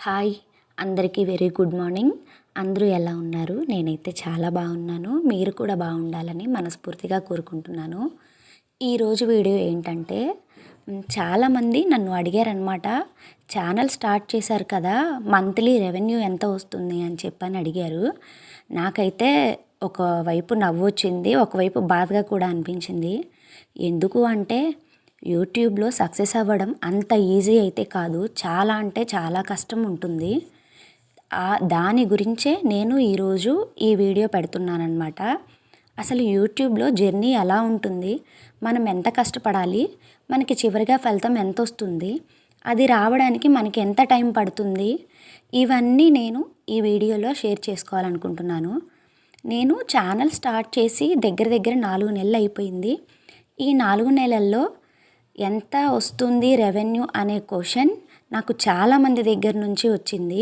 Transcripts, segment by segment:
Hi అందరికీ very good morning. అందరూ ఎలా ఉన్నారు? నేనైతే చాలా బాగున్నాను. మీరు కూడా బాగుండాలని మనస్ఫూర్తిగా కోరుకుంటున్నాను. ఈరోజు వీడియో ఏంటంటే చాలామంది నన్ను అడిగారనమాట. ఛానల్ స్టార్ట్ చేశారు కదా, మంత్లీ రెవెన్యూ ఎంత వస్తుంది అని చెప్పని అడిగారు. నాకైతే ఒకవైపు నవ్వు వచ్చింది, ఒకవైపు బాధగా కూడా అనిపించింది. ఎందుకు అంటే యూట్యూబ్లో సక్సెస్ అవ్వడం అంత ఈజీ అయితే కాదు. చాలా అంటే చాలా కష్టం ఉంటుంది. దాని గురించే నేను ఈరోజు ఈ వీడియో పెడుతున్నానమాట. అసలు యూట్యూబ్లో జర్నీ ఎలా ఉంటుంది, మనం ఎంత కష్టపడాలి, మనకి చివరిగా ఫలితం ఎంత వస్తుంది, అది రావడానికి మనకి ఎంత టైం పడుతుంది, ఇవన్నీ నేను ఈ వీడియోలో షేర్ చేసుకోవాలనుకుంటున్నాను. నేను ఛానల్ స్టార్ట్ చేసి దగ్గర దగ్గర 4 నెలలు అయిపోయింది. ఈ 4 నెలల్లో ఎంత వస్తుంది రెవెన్యూ అనే క్వశ్చన్ నాకు చాలామంది దగ్గర నుంచి వచ్చింది.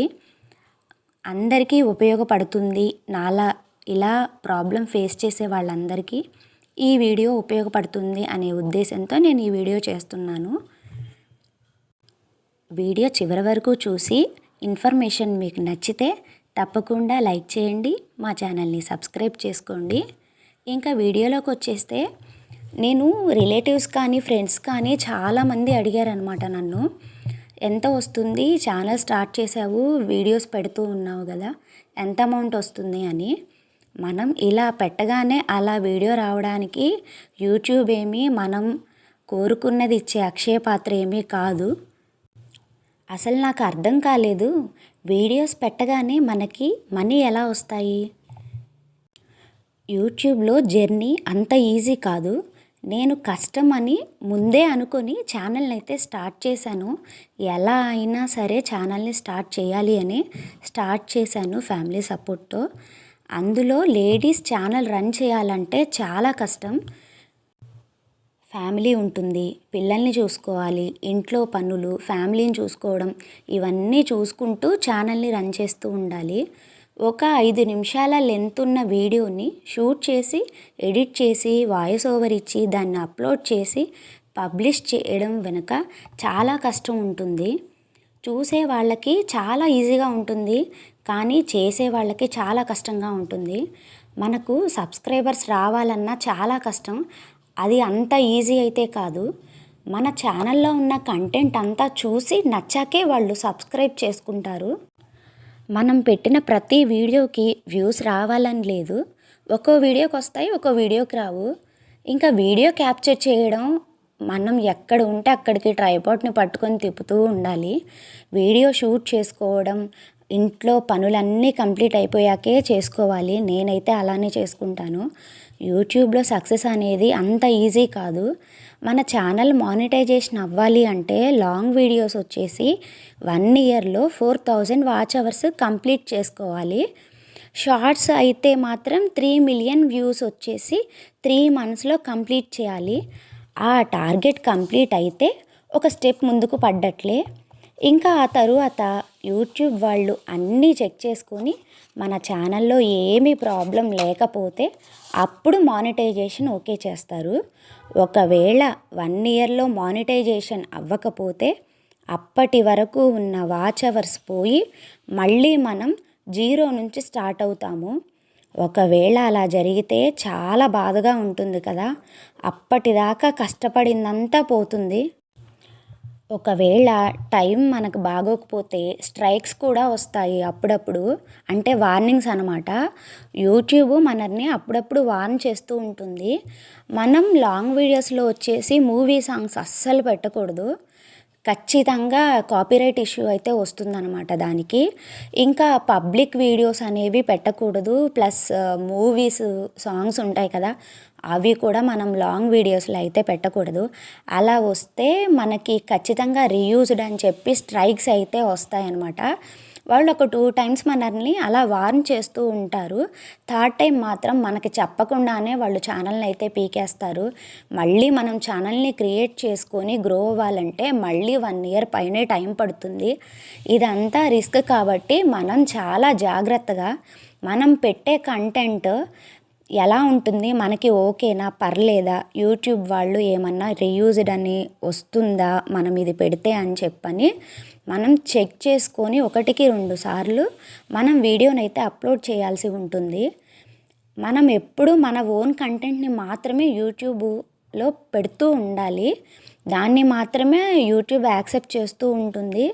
అందరికీ ఉపయోగపడుతుంది. నాలా ఇలా ప్రాబ్లం ఫేస్ చేసే వాళ్ళందరికీ ఈ వీడియో ఉపయోగపడుతుంది అనే ఉద్దేశంతో నేను ఈ వీడియో చేస్తున్నాను. వీడియో చివరి వరకు చూసి ఇన్ఫర్మేషన్ మీకు నచ్చితే తప్పకుండా లైక్ చేయండి, మా ఛానల్ని సబ్స్క్రైబ్ చేసుకోండి. ఇంకా వీడియోలోకి వచ్చేస్తే నేను రిలేటివ్స్ కానీ ఫ్రెండ్స్ కానీ చాలామంది అడిగారనమాట నన్ను, ఎంత వస్తుంది, ఛానల్ స్టార్ట్ చేసావు, వీడియోస్ పెడుతూ ఉన్నావు కదా, ఎంత అమౌంట్ వస్తుంది అని. మనం ఇలా పెట్టగానే అలా వీడియో రావడానికి యూట్యూబ్ ఏమీ మనం కోరుకున్నది ఇచ్చే అక్షయ పాత్ర ఏమీ కాదు. అసలు నాకు అర్థం కాలేదు, వీడియోస్ పెట్టగానే మనకి మనీ ఎలా వస్తాయి? యూట్యూబ్లో జర్నీ అంత ఈజీ కాదు. నేను కష్టం అని ముందే అనుకొని ఛానల్ని అయితే స్టార్ట్ చేశాను. ఎలా అయినా సరే ఛానల్ని స్టార్ట్ చేయాలి అని స్టార్ట్ చేశాను ఫ్యామిలీ సపోర్ట్తో. అందులో లేడీస్ ఛానల్ రన్ చేయాలంటే చాలా కష్టం. ఫ్యామిలీ ఉంటుంది, పిల్లల్ని చూసుకోవాలి, ఇంట్లో పనులు, ఫ్యామిలీని చూసుకోవడం, ఇవన్నీ చూసుకుంటూ ఛానల్ని రన్ చేస్తూ ఉండాలి. ఒక 5 నిమిషాల లెంత్ ఉన్న వీడియోని షూట్ చేసి, ఎడిట్ చేసి, వాయిస్ ఓవర్ ఇచ్చి, దాన్ని అప్లోడ్ చేసి పబ్లిష్ చేయడం వెనుక చాలా కష్టం ఉంటుంది. చూసే వాళ్ళకి చాలా ఈజీగా ఉంటుంది, కానీ చేసే వాళ్ళకి చాలా కష్టంగా ఉంటుంది. మనకు సబ్స్క్రైబర్స్ రావాలన్నా చాలా కష్టం. అది అంత ఈజీ అయితే కాదు. మన ఛానల్లో ఉన్న కంటెంట్ అంతా చూసి నచ్చాకే వాళ్ళు సబ్స్క్రైబ్ చేసుకుంటారు. మనం పెట్టిన ప్రతి వీడియోకి వ్యూస్ రావాలని లేదు. ఒక్కో వీడియోకి వస్తాయి, ఒక్కో వీడియోకి రావు. ఇంకా వీడియో క్యాప్చర్ చేయడం, మనం ఎక్కడ ఉంటే అక్కడికి ట్రైపాడ్ని పట్టుకొని తిప్పుతూ ఉండాలి. వీడియో షూట్ చేసుకోవడం ఇంట్లో పనులన్నీ కంప్లీట్ అయిపోయాకే చేసుకోవాలి. నేనైతే అలానే చేసుకుంటాను. యూట్యూబ్లో సక్సెస్ అనేది అంత ఈజీ కాదు. మన ఛానల్ మానిటైజేషన్ అవ్వాలి అంటే లాంగ్ వీడియోస్ వచ్చేసి 1 ఇయర్లో 4000 వాచ్ అవర్స్ కంప్లీట్ చేసుకోవాలి. షార్ట్స్ అయితే మాత్రం 3 మిలియన్ వ్యూస్ వచ్చేసి 3 మంత్స్లో కంప్లీట్ చేయాలి. ఆ టార్గెట్ కంప్లీట్ అయితే ఒక స్టెప్ ముందుకు పడ్డట్లే. ఇంకా ఆ తరువాత యూట్యూబ్ వాళ్ళు అన్నీ చెక్ చేసుకొని మన ఛానల్లో ఏమీ ప్రాబ్లం లేకపోతే అప్పుడు మానిటైజేషన్ ఓకే చేస్తారు. ఒకవేళ 1 ఇయర్లో మానిటైజేషన్ అవ్వకపోతే అప్పటి వరకు ఉన్న వాచ్ అవర్స్ పోయి మళ్ళీ మనం 0 నుంచి స్టార్ట్ అవుతాము. ఒకవేళ అలా జరిగితే చాలా బాధగా ఉంటుంది కదా. అప్పటిదాకా కష్టపడిందంతా పోతుంది. ఒకవేళ టైం మనకు బాగోకపోతే స్ట్రైక్స్ కూడా వస్తాయి అప్పుడప్పుడు. అంటే వార్నింగ్స్ అనమాట. యూట్యూబ్ మనల్ని అప్పుడప్పుడు వార్న్ చేస్తూ ఉంటుంది. మనం లాంగ్ వీడియోస్లో వచ్చేసి మూవీ సాంగ్స్ అస్సలు పెట్టకూడదు. ఖచ్చితంగా కాపీరైట్ ఇష్యూ అయితే వస్తుందన్నమాట దానికి. ఇంకా పబ్లిక్ వీడియోస్ అనేవి పెట్టకూడదు. ప్లస్ మూవీస్ సాంగ్స్ ఉంటాయి కదా, అవి కూడా మనం లాంగ్ వీడియోస్లో అయితే పెట్టకూడదు. అలా వస్తే మనకి ఖచ్చితంగా రీయూజ్డ్ అని చెప్పి స్ట్రైక్స్ అయితే వస్తాయన్నమాట. వాళ్ళు ఒక 2 టైమ్స్ మనల్ని అలా వార్న్ చేస్తూ ఉంటారు. 3rd టైం మాత్రం మనకి చెప్పకుండానే వాళ్ళు ఛానల్ని అయితే పీకేస్తారు. మళ్ళీ మనం ఛానల్ని క్రియేట్ చేసుకొని గ్రో అవ్వాలంటే మళ్ళీ 1 ఇయర్ పైనే టైం పడుతుంది. ఇదంతా రిస్క్ కాబట్టి మనం చాలా జాగ్రత్తగా మనం పెట్టే కంటెంట్ ఎలా ఉంటుంది, మనకి ఓకేనా, పర్లేదా, యూట్యూబ్ వాళ్ళు ఏమన్నా రీయూజ్డ్ అని వస్తుందా మనం ఇది పెడితే అని చెప్పని మనం చెక్ చేసుకొని 1కి 2 సార్లు మనం వీడియోనైతే అప్లోడ్ చేయాల్సి ఉంటుంది. మనం ఎప్పుడూ మన ఓన్ కంటెంట్‌ని మాత్రమే యూట్యూబ్‌లో పెడుతూ ఉండాలి. దాన్ని మాత్రమే యూట్యూబ్ యాక్సెప్ట్ చేస్తూ ఉంటుంది.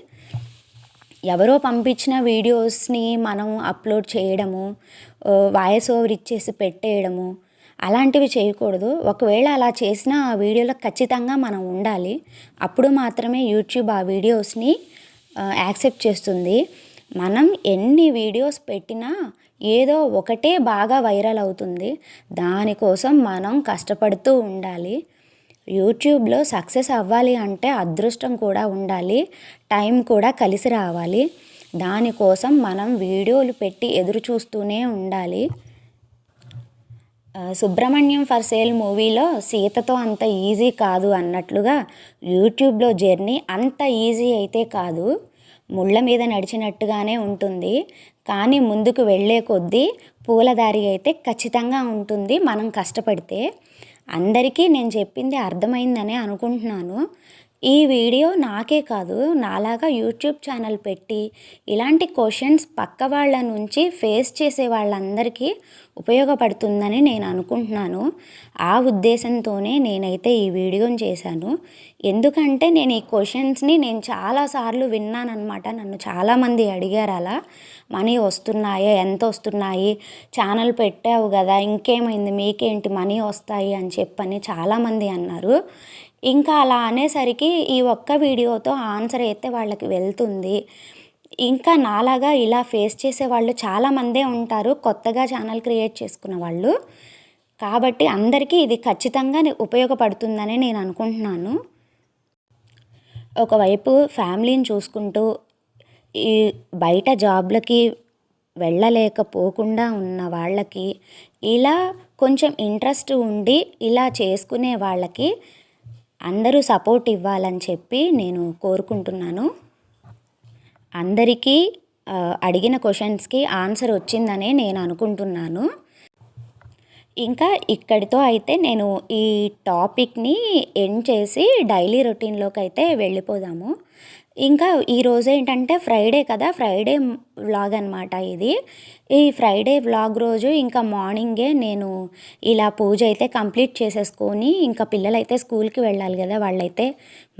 ఎవరో పంపించిన వీడియోస్‌ని మనం అప్లోడ్ చేయడము, వాయిస్ ఓవర్ ఇచ్చేసి పెట్టేయడము అలాంటివి చేయకూడదు. ఒకవేళ అలా చేసినా ఆ వీడియోలో ఖచ్చితంగా మనం ఉండాలి. అప్పుడు మాత్రమే యూట్యూబ్ ఆ వీడియోస్‌ని యాక్సెప్ట్ చేస్తుంది. మనం ఎన్ని వీడియోస్ పెట్టినా ఏదో ఒకటే బాగా వైరల్ అవుతుంది. దానికోసం మనం కష్టపడుతూ ఉండాలి. యూట్యూబ్‌లో సక్సెస్ అవ్వాలి అంటే అదృష్టం కూడా ఉండాలి. టైం కూడా కలిసి రావాలి. దానికోసం మనం వీడియోలు పెట్టి ఎదురు చూస్తూనే ఉండాలి. సుబ్రహ్మణ్యం ఫర్ సేల్ మూవీలో సీతతో అంత ఈజీ కాదు అన్నట్లుగా యూట్యూబ్లో జర్నీ అంత ఈజీ అయితే కాదు. ముళ్ళ మీద నడిచినట్టుగానే ఉంటుంది. కానీ ముందుకు వెళ్ళే కొద్దీ పూలదారి అయితే ఖచ్చితంగా ఉంటుంది మనం కష్టపడితే. అందరికీ నేను చెప్పింది అర్థమైందనే అనుకుంటున్నాను. ఈ వీడియో నాకే కాదు, నాలాగా యూట్యూబ్ ఛానల్ పెట్టి ఇలాంటి క్వశ్చన్స్ పక్క వాళ్ళ నుంచి ఫేస్ చేసే వాళ్ళందరికీ ఉపయోగపడుతుందని నేను అనుకుంటున్నాను. ఆ ఉద్దేశంతోనే నేనైతే ఈ వీడియోని చేశాను. ఎందుకంటే నేను ఈ క్వశ్చన్స్ని చాలాసార్లు విన్నానన్నమాట. నన్ను చాలామంది అడిగారు అలా. మనీ వస్తున్నాయా, ఎంత వస్తున్నాయి, ఛానల్ పెట్టావు కదా ఇంకేమైంది, మీకేంటి మనీ వస్తాయి అని చెప్పని చాలామంది అన్నారు. ఇంకా అలా అనేసరికి ఈ ఒక్క వీడియోతో ఆన్సర్ అయితే వాళ్ళకి వెళ్తుంది. ఇంకా నాలాగా ఇలా ఫేస్ చేసేవాళ్ళు చాలామందే ఉంటారు, కొత్తగా ఛానల్ క్రియేట్ చేసుకున్న వాళ్ళు. కాబట్టి అందరికీ ఇది ఖచ్చితంగా ఉపయోగపడుతుందని నేను అనుకుంటున్నాను. ఒకవైపు ఫ్యామిలీని చూసుకుంటూ ఈ బయట జాబ్లకి వెళ్ళలేకపోకుండా ఉన్న వాళ్ళకి, ఇలా కొంచెం ఇంట్రెస్ట్ ఉండి ఇలా చేసుకునే వాళ్ళకి అందరూ సపోర్ట్ ఇవ్వాలని చెప్పి నేను కోరుకుంటున్నాను. అందరికీ అడిగిన క్వశ్చన్స్కి ఆన్సర్ వచ్చిందనే నేను అనుకుంటున్నాను. ఇంకా ఇక్కడితో అయితే నేను ఈ టాపిక్ని ఎండ్ చేసి డైలీ రొటీన్లోకి అయితే వెళ్ళిపోదాము. ఇంకా ఈరోజు ఏంటంటే ఫ్రైడే కదా, ఫ్రైడే వ్లాగ్ అనమాట ఇది. ఈ ఫ్రైడే వ్లాగ్ రోజు ఇంకా మార్నింగే నేను ఇలా పూజ అయితే కంప్లీట్ చేసేసుకొని, ఇంకా పిల్లలైతే స్కూల్కి వెళ్ళాలి కదా, వాళ్ళైతే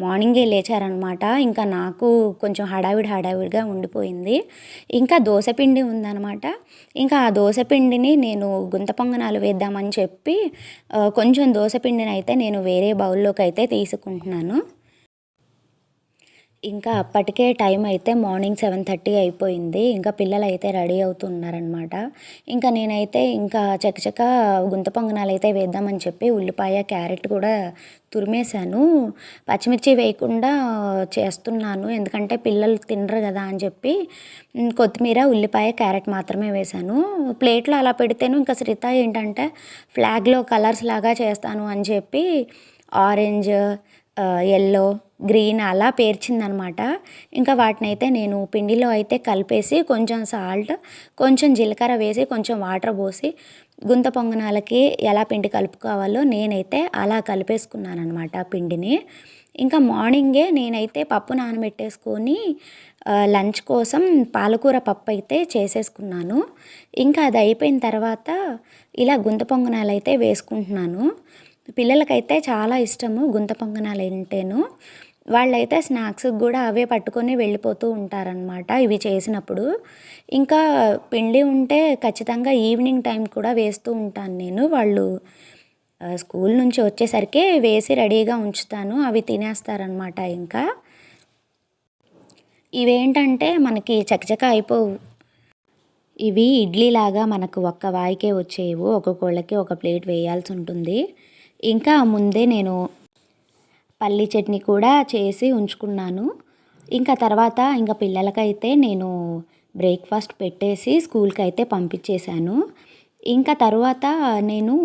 మార్నింగే లేచారనమాట. ఇంకా నాకు కొంచెం హడావిడిగా ఉండిపోయింది. ఇంకా దోసపిండి ఉందనమాట. ఇంకా ఆ దోసపిండిని నేను గుంత పొంగనాలు వేద్దామని చెప్పి కొంచెం దోసపిండిని అయితే నేను వేరే బౌల్లోకి అయితే తీసుకుంటున్నాను. ఇంకా అప్పటికే టైం అయితే మార్నింగ్ 7:30 అయిపోయింది. ఇంకా పిల్లలైతే రెడీ అవుతున్నారనమాట. ఇంకా నేనైతే ఇంకా చకచకా గుంత పొంగనాలైతే వేద్దామని చెప్పి ఉల్లిపాయ, క్యారెట్ కూడా తురిమేశాను. పచ్చిమిర్చి వేయకుండా చేస్తున్నాను, ఎందుకంటే పిల్లలు తినరు కదా అని చెప్పి కొత్తిమీర, ఉల్లిపాయ, క్యారెట్ మాత్రమే వేశాను. ప్లేట్లో అలా పెడితేను ఇంకా శ్రిత ఏంటంటే ఫ్లాగ్లో కలర్స్ లాగా చేస్తాను అని చెప్పి ఆరెంజ్, యెల్లో, గ్రీన్ అలా పేర్చిందనమాట. ఇంకా వాటినైతే నేను పిండిలో అయితే కలిపేసి కొంచెం సాల్ట్, కొంచెం జీలకర్ర వేసి, కొంచెం వాటర్ పోసి గుంత పొంగనాలకి ఎలా పిండి కలుపుకోవాలో నేనైతే అలా కలిపేసుకున్నానమాట పిండిని. ఇంకా మార్నింగే నేనైతే పప్పు నానబెట్టేసుకొని లంచ్ కోసం పాలకూర పప్పు అయితే చేసేసుకున్నాను. ఇంకా అది అయిపోయిన తర్వాత ఇలా గుంత పొంగనాలు అయితే వేసుకుంటున్నాను. పిల్లలకైతే చాలా ఇష్టము గుంత పొంగనాలు అంటేను. వాళ్ళైతే స్నాక్స్కి కూడా అవే పట్టుకొని వెళ్ళిపోతూ ఉంటారనమాట ఇవి చేసినప్పుడు. ఇంకా పిండి ఉంటే ఖచ్చితంగా ఈవినింగ్ టైం కూడా వేస్తూ ఉంటాను నేను. వాళ్ళు స్కూల్ నుంచి వచ్చేసరికి వేసి రెడీగా ఉంచుతాను, అవి తినేస్తారనమాట. ఇంకా ఇవేంటంటే మనకి చకచక అయిపోవు. ఇవి ఇడ్లీలాగా మనకు ఒక్క వాయికే వచ్చేవు, ఒక్కొక్కళ్ళకి ఒక ప్లేట్ వేయాల్సి ఉంటుంది. ఇంకా ముందే నేను పల్లీ చట్నీ కూడా చేసి ఉంచుకున్నాను. ఇంకా తర్వాత ఇంకా పిల్లలకైతే నేను బ్రేక్ఫాస్ట్ పెట్టేసి స్కూల్కి అయితే పంపించేశాను. ఇంకా తర్వాత నేను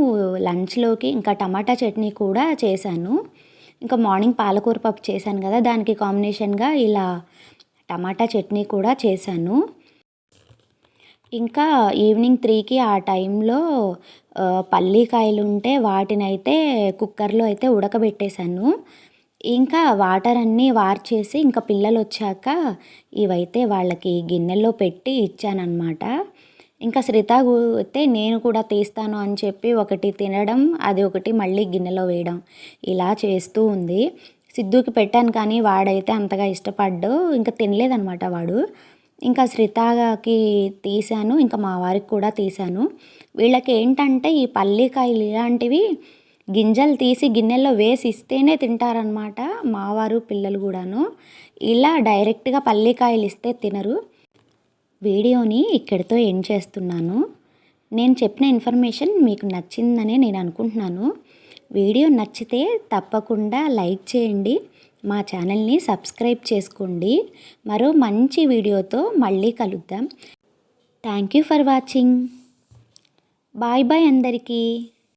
లంచ్లోకి ఇంకా టమాటా చట్నీ కూడా చేశాను. ఇంకా మార్నింగ్ పాలకూర పప్పు చేశాను కదా, దానికి కాంబినేషన్గా ఇలా టమాటా చట్నీ కూడా చేశాను. ఇంకా ఈవినింగ్ 3కి ఆ టైంలో పల్లీకాయలు ఉంటే వాటినైతే కుక్కర్లో అయితే ఉడకబెట్టేశాను. ఇంకా వాటర్ అన్నీ వార్చేసి ఇంకా పిల్లలొచ్చాక ఇవైతే వాళ్ళకి గిన్నెల్లో పెట్టి ఇచ్చాననమాట. ఇంకా అయితే నేను కూడా తీస్తాను అని చెప్పి ఒకటి తినడం, అది ఒకటి మళ్ళీ గిన్నెలో వేయడం ఇలా చేస్తూ ఉంది. సిద్ధూకి పెట్టాను కానీ వాడైతే అంతగా ఇష్టపడ్డు. ఇంకా తినలేదనమాట వాడు. ఇంకా శ్రితాకి తీశాను. ఇంకా మా వారికి కూడా తీశాను. వీళ్ళకేంటంటే ఈ పల్లికాయలు ఇలాంటివి గింజలు తీసి గిన్నెల్లో వేసి ఇస్తేనే తింటారనమాట. మా వారు, పిల్లలు కూడాను. ఇలా డైరెక్ట్‌గా పల్లికాయలు ఇస్తే తినరు. వీడియోని ఇక్కడితో ఎండ్ చేస్తున్నాను. నేను చెప్పిన ఇన్ఫర్మేషన్ మీకు నచ్చిందనే నేను అనుకుంటున్నాను. వీడియో నచ్చితే తప్పకుండా లైక్ చేయండి. మా ఛానల్ని సబ్స్క్రైబ్ చేసుకోండి. మరో మంచి వీడియోతో మళ్ళీ కలుద్దాం. Thank you for watching. Bye bye అందరికీ.